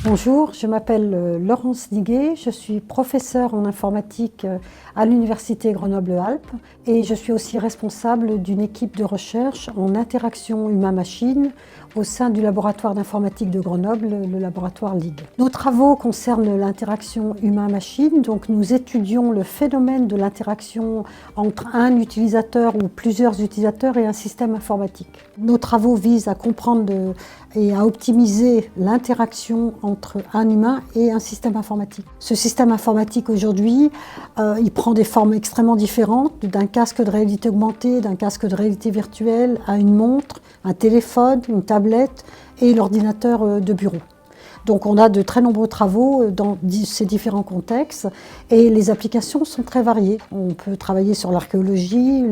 Bonjour, je m'appelle Laurence Niguet, je suis professeure en informatique à l'Université Grenoble-Alpes et je suis aussi responsable d'une équipe de recherche en interaction humain-machine au sein du laboratoire d'informatique de Grenoble, le laboratoire LIG. Nos travaux concernent l'interaction humain-machine, donc nous étudions le phénomène de l'interaction entre un utilisateur ou plusieurs utilisateurs et un système informatique. Nos travaux visent à comprendre et à optimiser l'interaction entre un humain et un système informatique. Ce système informatique aujourd'hui, il prend des formes extrêmement différentes, d'un casque de réalité augmentée, d'un casque de réalité virtuelle, à une montre, un téléphone, une tablette et l'ordinateur de bureau. Donc on a de très nombreux travaux dans ces différents contextes et les applications sont très variées. On peut travailler sur l'archéologie,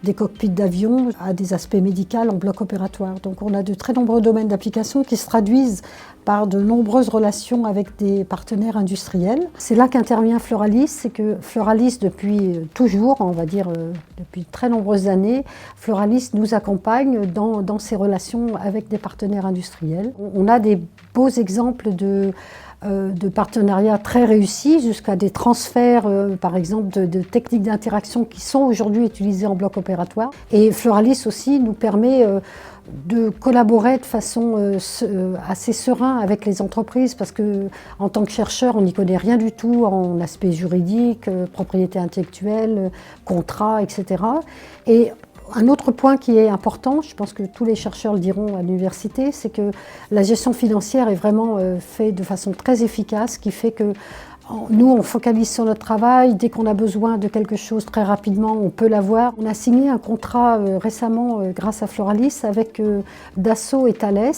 des cockpits d'avions à des aspects médicaux en bloc opératoire. Donc on a de très nombreux domaines d'application qui se traduisent par de nombreuses relations avec des partenaires industriels. C'est là qu'intervient Fleuralis, c'est que Fleuralis depuis toujours, on va dire depuis de très nombreuses années, Fleuralis nous accompagne dans ces relations avec des partenaires industriels. On a des beaux exemples de partenariats très réussis jusqu'à des transferts, par exemple, de techniques d'interaction qui sont aujourd'hui utilisées en bloc opératoire. Et Fleuralis aussi nous permet de collaborer de façon assez sereine avec les entreprises parce que en tant que chercheur, on n'y connaît rien du tout en aspect juridique, propriété intellectuelle, contrat, etc. Et un autre point qui est important, je pense que tous les chercheurs le diront à l'université, c'est que la gestion financière est vraiment faite de façon très efficace, qui fait que nous, on focalise sur notre travail. Dès qu'on a besoin de quelque chose très rapidement, on peut l'avoir. On a signé un contrat récemment, grâce à Fleuralis, avec Dassault et Thales,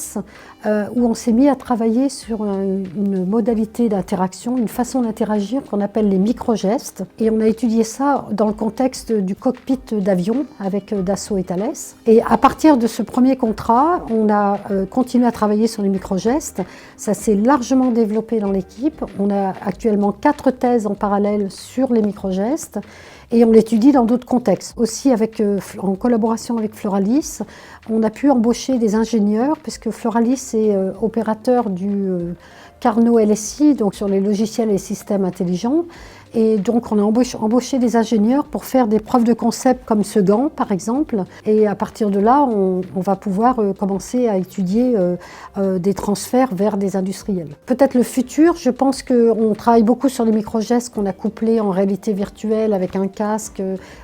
où on s'est mis à travailler sur une modalité d'interaction, une façon d'interagir qu'on appelle les micro-gestes. Et on a étudié ça dans le contexte du cockpit d'avion avec Dassault et Thales. Et à partir de ce premier contrat, on a continué à travailler sur les micro-gestes. Ça s'est largement développé dans l'équipe. On a actuellement 4 thèses en parallèle sur les micro-gestes et on l'étudie dans d'autres contextes. Aussi, en collaboration avec Fleuralis, on a pu embaucher des ingénieurs puisque Fleuralis est opérateur du Carnot LSI, donc sur les logiciels et systèmes intelligents. Et donc on a embauché des ingénieurs pour faire des preuves de concept comme ce gant par exemple. Et à partir de là, on va pouvoir commencer à étudier des transferts vers des industriels. Peut-être le futur, je pense qu'on travaille beaucoup sur les micro-gestes qu'on a couplés en réalité virtuelle avec un casque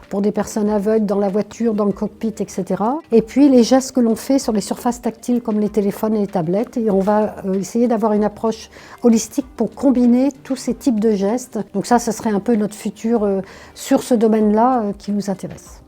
pour des personnes aveugles dans la voiture, dans le cockpit, etc. Et puis les gestes que l'on fait sur les surfaces tactiles comme les téléphones et les tablettes. Et on va essayer d'avoir une approche holistique pour combiner tous ces types de gestes. Donc ça serait un peu notre futur sur ce domaine-là qui nous intéresse.